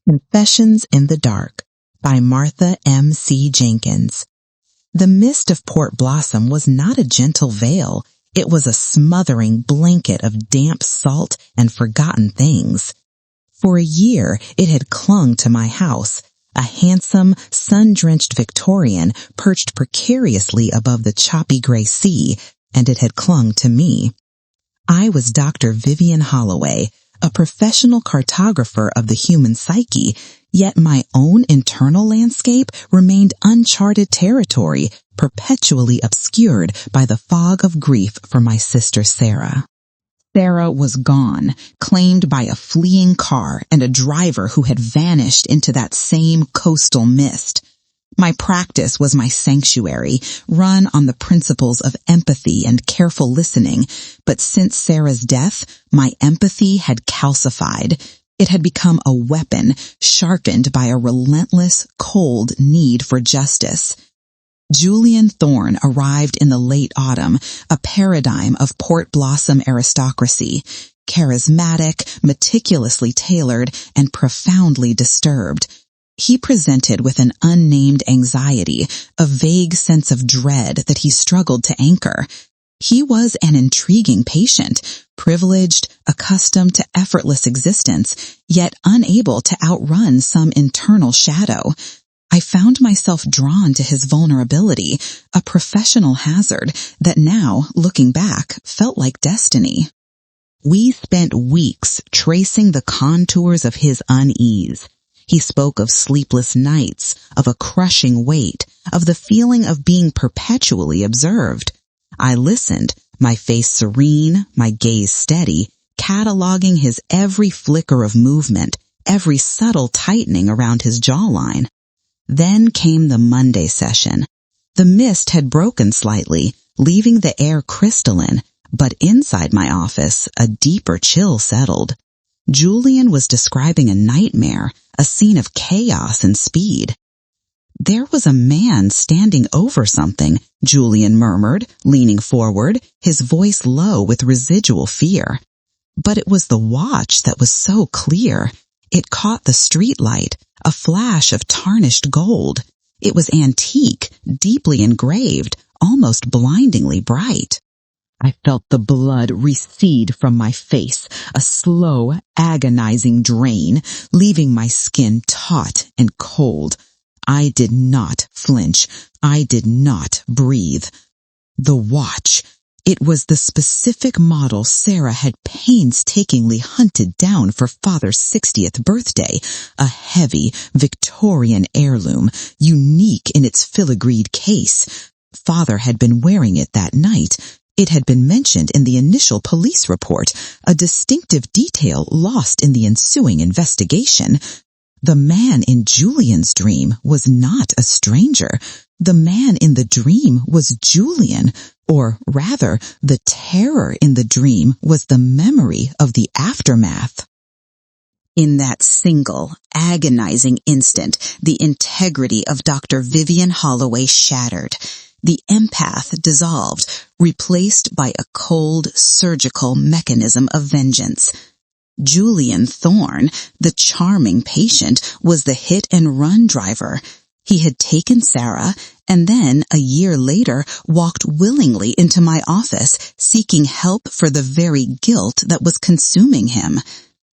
Confessions in the Dark by Martha M.C. Jenkins. The mist of Port Blossom was not a gentle veil. It was a smothering blanket of damp salt and forgotten things. For a year, it had clung to my house, a handsome, sun-drenched Victorian perched precariously above the choppy gray sea, and it had clung to me. I was Dr. Vivian Holloway, a professional cartographer of the human psyche, yet my own internal landscape remained uncharted territory, perpetually obscured by the fog of grief for my sister Sarah. Sarah was gone, claimed by a fleeing car and a driver who had vanished into that same coastal mist. My practice was my sanctuary, run on the principles of empathy and careful listening, but since Sarah's death, my empathy had calcified. It had become a weapon, sharpened by a relentless, cold need for justice. Julian Thorne arrived in the late autumn, a paradigm of Port Blossom aristocracy, charismatic, meticulously tailored, and profoundly disturbed. He presented with an unnamed anxiety, a vague sense of dread that he struggled to anchor. He was an intriguing patient, privileged, accustomed to effortless existence, yet unable to outrun some internal shadow. I found myself drawn to his vulnerability, a professional hazard that now, looking back, felt like destiny. We spent weeks tracing the contours of his unease. He spoke of sleepless nights, of a crushing weight, of the feeling of being perpetually observed. I listened, my face serene, my gaze steady, cataloging his every flicker of movement, every subtle tightening around his jawline. Then came the Monday session. The mist had broken slightly, leaving the air crystalline, but inside my office, a deeper chill settled. Julian was describing a nightmare, a scene of chaos and speed. "There was a man standing over something," Julian murmured, leaning forward, his voice low with residual fear. But it was the watch that was so clear. It caught the streetlight, a flash of tarnished gold. It was antique, deeply engraved, almost blindingly bright. I felt the blood recede from my face, a slow, agonizing drain, leaving my skin taut and cold. I did not flinch. I did not breathe. The watch. It was the specific model Sarah had painstakingly hunted down for Father's 60th birthday, a heavy Victorian heirloom, unique in its filigreed case. Father had been wearing it that night. It had been mentioned in the initial police report, a distinctive detail lost in the ensuing investigation. The man in Julian's dream was not a stranger. The man in the dream was Julian, or rather, the terror in the dream was the memory of the aftermath. In that single, agonizing instant, the integrity of Dr. Vivian Holloway shattered. The empath dissolved, replaced by a cold, surgical mechanism of vengeance. Julian Thorne, the charming patient, was the hit-and-run driver. He had taken Sarah, and then, a year later, walked willingly into my office, seeking help for the very guilt that was consuming him.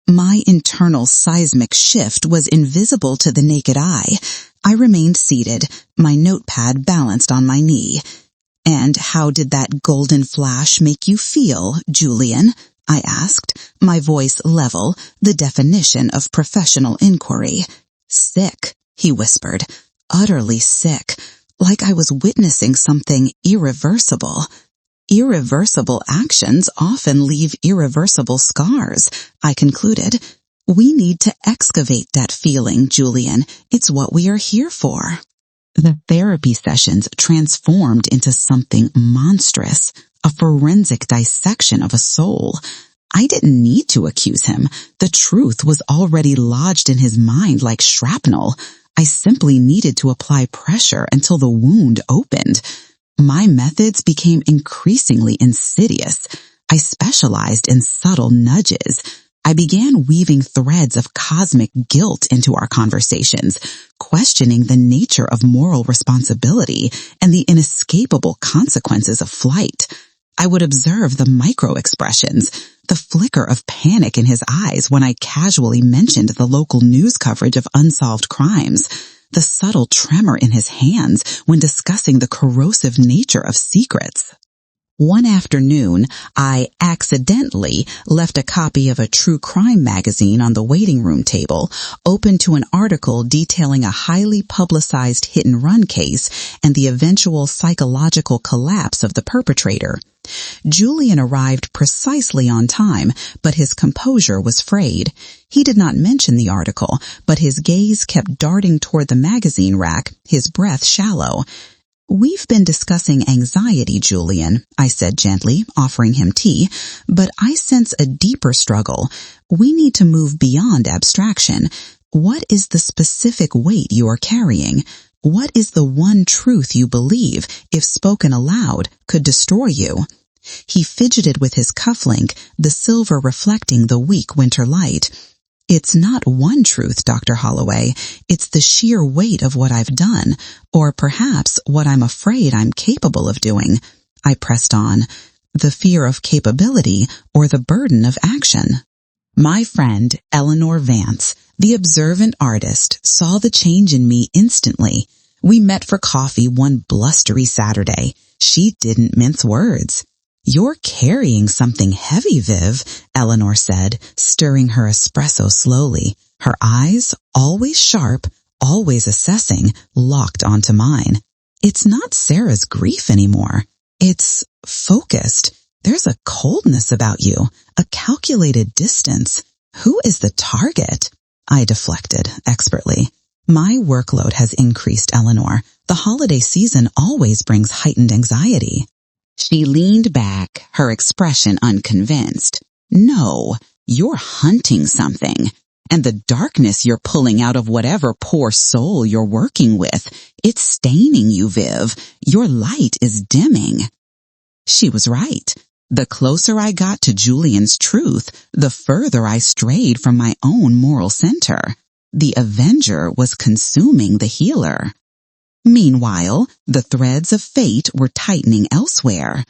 My internal seismic shift was invisible to the naked eye. I remained seated, my notepad balanced on my knee. "And how did that golden flash make you feel, Julian?" I asked, my voice level, the definition of professional inquiry. "Sick," he whispered, "utterly sick, like I was witnessing something irreversible." "Irreversible actions often leave irreversible scars," I concluded. "We need to excavate that feeling, Julian. It's what we are here for." The therapy sessions transformed into something monstrous, a forensic dissection of a soul. I didn't need to accuse him. The truth was already lodged in his mind like shrapnel. I simply needed to apply pressure until the wound opened. My methods became increasingly insidious. I specialized in subtle nudges. I began weaving threads of cosmic guilt into our conversations, questioning the nature of moral responsibility and the inescapable consequences of flight. I would observe the micro-expressions, the flicker of panic in his eyes when I casually mentioned the local news coverage of unsolved crimes, the subtle tremor in his hands when discussing the corrosive nature of secrets. One afternoon, I accidentally left a copy of a true crime magazine on the waiting room table, open to an article detailing a highly publicized hit-and-run case and the eventual psychological collapse of the perpetrator. Julian arrived precisely on time, but his composure was frayed. He did not mention the article, but his gaze kept darting toward the magazine rack, his breath shallow. "We've been discussing anxiety, Julian," I said gently, offering him tea, "but I sense a deeper struggle. We need to move beyond abstraction. What is the specific weight you are carrying? What is the one truth you believe, if spoken aloud, could destroy you?" He fidgeted with his cufflink, the silver reflecting the weak winter light. "It's not one truth, Dr. Holloway. It's the sheer weight of what I've done, or perhaps what I'm afraid I'm capable of doing." I pressed on. "The fear of capability or the burden of action?" My friend, Eleanor Vance, the observant artist, saw the change in me instantly. We met for coffee one blustery Saturday. She didn't mince words. "You're carrying something heavy, Viv," Eleanor said, stirring her espresso slowly. Her eyes, always sharp, always assessing, locked onto mine. "It's not Sarah's grief anymore. It's focused. There's a coldness about you, a calculated distance. Who is the target?" I deflected expertly. "My workload has increased, Eleanor. The holiday season always brings heightened anxiety." She leaned back, her expression unconvinced. "No, you're hunting something. And the darkness you're pulling out of whatever poor soul you're working with, it's staining you, Viv. Your light is dimming." She was right. The closer I got to Julian's truth, the further I strayed from my own moral center. The avenger was consuming the healer. Meanwhile, the threads of fate were tightening elsewhere.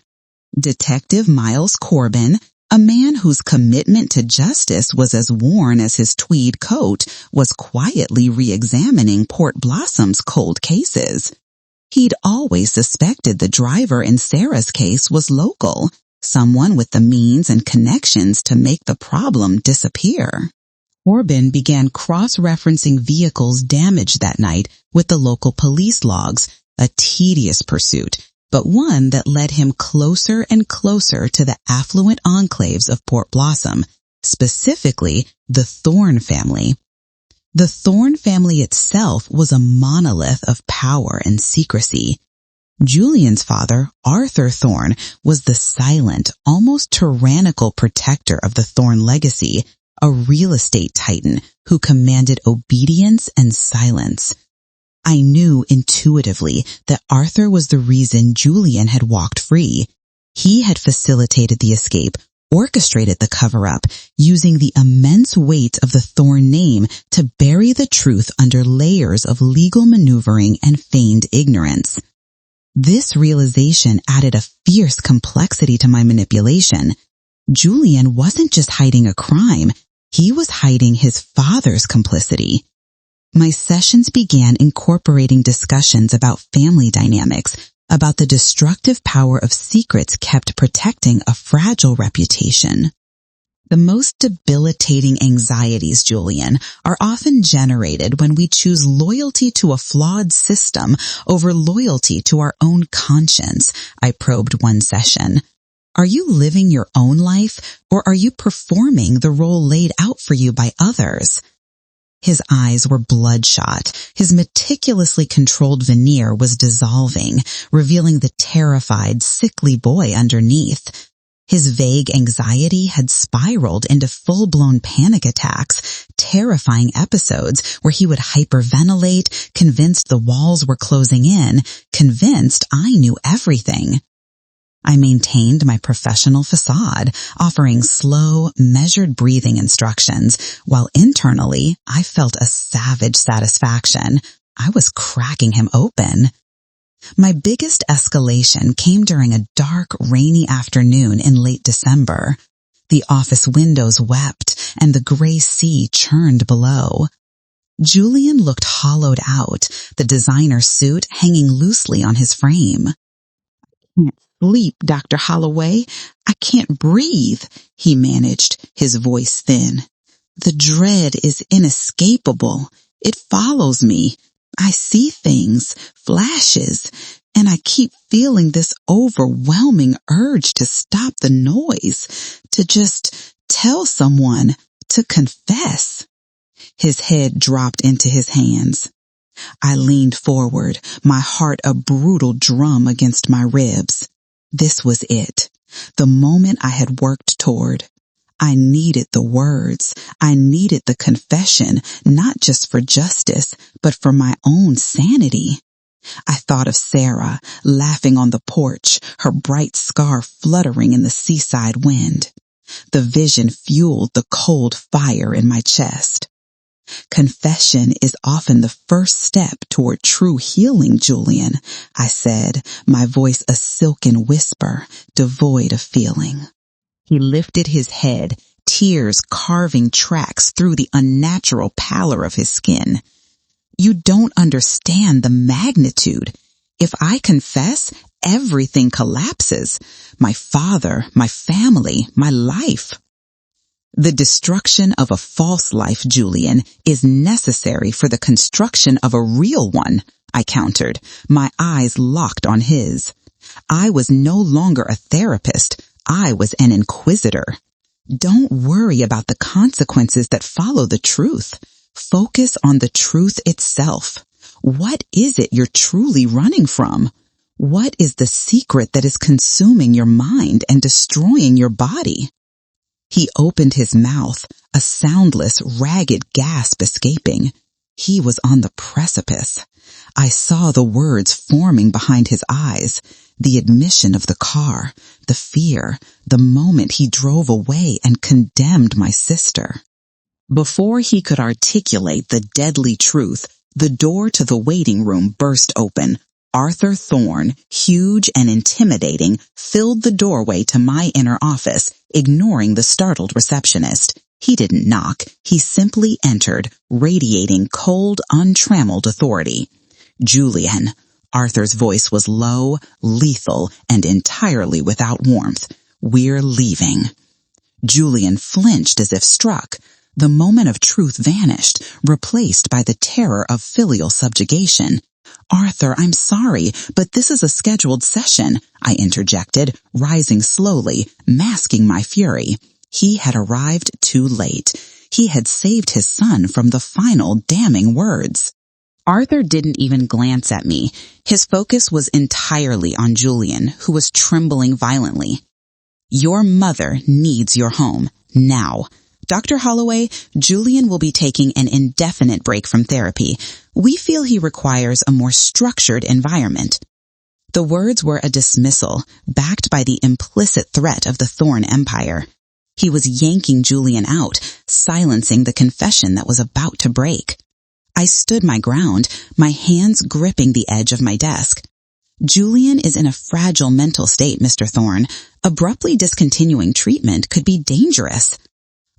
Detective Miles Corbin, a man whose commitment to justice was as worn as his tweed coat, was quietly re-examining Port Blossom's cold cases. He'd always suspected the driver in Sarah's case was local, someone with the means and connections to make the problem disappear. Corbin began cross-referencing vehicles damaged that night with the local police logs, a tedious pursuit, but one that led him closer and closer to the affluent enclaves of Port Blossom, specifically the Thorne family. The Thorne family itself was a monolith of power and secrecy. Julian's father, Arthur Thorne, was the silent, almost tyrannical protector of the Thorne legacy, a real estate titan who commanded obedience and silence. I knew intuitively that Arthur was the reason Julian had walked free. He had facilitated the escape, orchestrated the cover-up, using the immense weight of the Thorne name to bury the truth under layers of legal maneuvering and feigned ignorance. This realization added a fierce complexity to my manipulation. Julian wasn't just hiding a crime, he was hiding his father's complicity. My sessions began incorporating discussions about family dynamics, about the destructive power of secrets kept protecting a fragile reputation. The most debilitating anxieties, Julian, are often generated when we choose loyalty to a flawed system over loyalty to our own conscience, I probed one session. Are you living your own life, or are you performing the role laid out for you by others? His eyes were bloodshot. His meticulously controlled veneer was dissolving, revealing the terrified, sickly boy underneath. His vague anxiety had spiraled into full-blown panic attacks, terrifying episodes where he would hyperventilate, convinced the walls were closing in, convinced I knew everything. I maintained my professional facade, offering slow, measured breathing instructions, while internally I felt a savage satisfaction. I was cracking him open. My biggest escalation came during a dark, rainy afternoon in late December. The office windows wept, and the gray sea churned below. Julian looked hollowed out, the designer suit hanging loosely on his frame. "I can't sleep, Dr. Holloway. I can't breathe," he managed, his voice thin. "The dread is inescapable. It follows me. I see things, flashes, and I keep feeling this overwhelming urge to stop the noise, to just tell someone, to confess." His head dropped into his hands. I leaned forward, my heart a brutal drum against my ribs. This was it, the moment I had worked toward. I needed the words. I needed the confession, not just for justice, but for my own sanity. I thought of Sarah, laughing on the porch, her bright scarf fluttering in the seaside wind. The vision fueled the cold fire in my chest. "Confession is often the first step toward true healing, Julian," I said, my voice a silken whisper, devoid of feeling. He lifted his head, tears carving tracks through the unnatural pallor of his skin. "You don't understand the magnitude. If I confess, everything collapses. My father, my family, my life." "The destruction of a false life, Julian, is necessary for the construction of a real one," I countered, my eyes locked on his. I was no longer a therapist. I was an inquisitor. "Don't worry about the consequences that follow the truth. Focus on the truth itself. What is it you're truly running from? What is the secret that is consuming your mind and destroying your body?" He opened his mouth, a soundless, ragged gasp escaping. He was on the precipice. I saw the words forming behind his eyes, the admission of the car, the fear, the moment he drove away and condemned my sister. Before he could articulate the deadly truth, the door to the waiting room burst open. Arthur Thorne, huge and intimidating, filled the doorway to my inner office, ignoring the startled receptionist. He didn't knock. He simply entered, radiating cold, untrammeled authority. "Julian." Arthur's voice was low, lethal, and entirely without warmth. "We're leaving." Julian flinched as if struck. The moment of truth vanished, replaced by the terror of filial subjugation. "Arthur, I'm sorry, but this is a scheduled session," I interjected, rising slowly, masking my fury. He had arrived too late. He had saved his son from the final damning words. Arthur didn't even glance at me. His focus was entirely on Julian, who was trembling violently. "Your mother needs your home, now. Dr. Holloway, Julian will be taking an indefinite break from therapy. We feel he requires a more structured environment." The words were a dismissal, backed by the implicit threat of the Thorne Empire. He was yanking Julian out, silencing the confession that was about to break. I stood my ground, my hands gripping the edge of my desk. "Julian is in a fragile mental state, Mr. Thorne. Abruptly discontinuing treatment could be dangerous."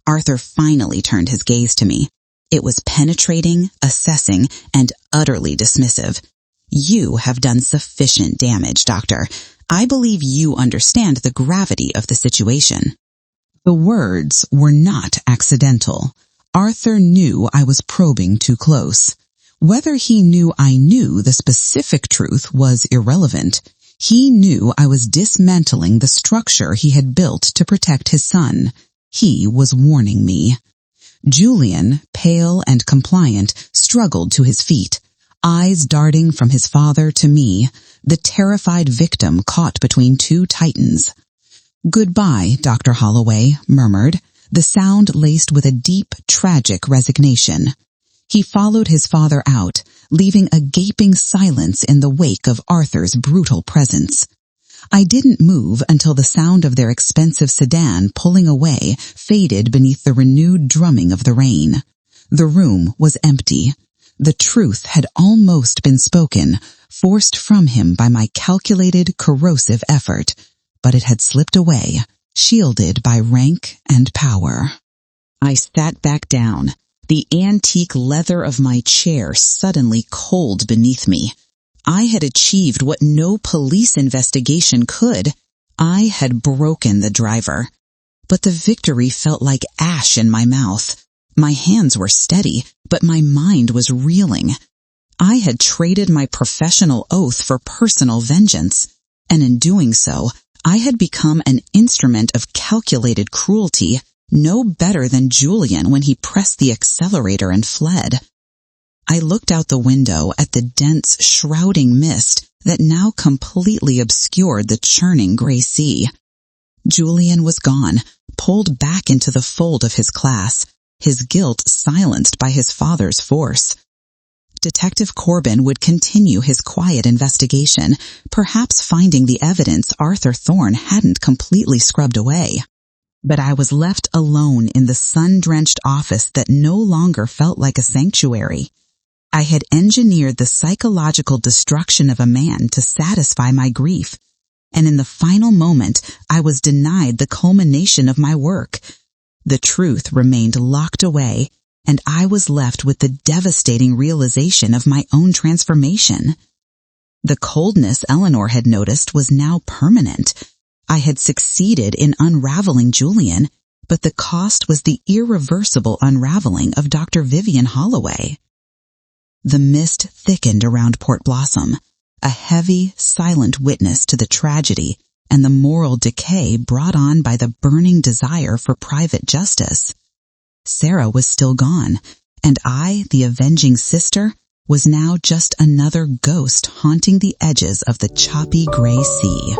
Arthur finally turned his gaze to me. It was penetrating, assessing, and utterly dismissive. "You have done sufficient damage, Doctor. I believe you understand the gravity of the situation." The words were not accidental. Arthur knew I was probing too close. Whether he knew I knew the specific truth was irrelevant. He knew I was dismantling the structure he had built to protect his son. He was warning me. Julian, pale and compliant, struggled to his feet, eyes darting from his father to me, the terrified victim caught between two titans. "Goodbye, Dr. Holloway," murmured, the sound laced with a deep, tragic resignation. He followed his father out, leaving a gaping silence in the wake of Arthur's brutal presence. I didn't move until the sound of their expensive sedan pulling away faded beneath the renewed drumming of the rain. The room was empty. The truth had almost been spoken, forced from him by my calculated, corrosive effort, but it had slipped away, shielded by rank and power. I sat back down, the antique leather of my chair suddenly cold beneath me. I had achieved what no police investigation could. I had broken the driver. But the victory felt like ash in my mouth. My hands were steady, but my mind was reeling. I had traded my professional oath for personal vengeance, and in doing so, I had become an instrument of calculated cruelty, no better than Julian when he pressed the accelerator and fled. I looked out the window at the dense, shrouding mist that now completely obscured the churning gray sea. Julian was gone, pulled back into the fold of his class, his guilt silenced by his father's force. Detective Corbin would continue his quiet investigation, perhaps finding the evidence Arthur Thorne hadn't completely scrubbed away. But I was left alone in the sun-drenched office that no longer felt like a sanctuary. I had engineered the psychological destruction of a man to satisfy my grief, and in the final moment I was denied the culmination of my work. The truth remained locked away, and I was left with the devastating realization of my own transformation. The coldness Eleanor had noticed was now permanent. I had succeeded in unraveling Julian, but the cost was the irreversible unraveling of Dr. Vivian Holloway. The mist thickened around Port Blossom, a heavy, silent witness to the tragedy and the moral decay brought on by the burning desire for private justice. Sarah was still gone, and I, the avenging sister, was now just another ghost haunting the edges of the choppy gray sea.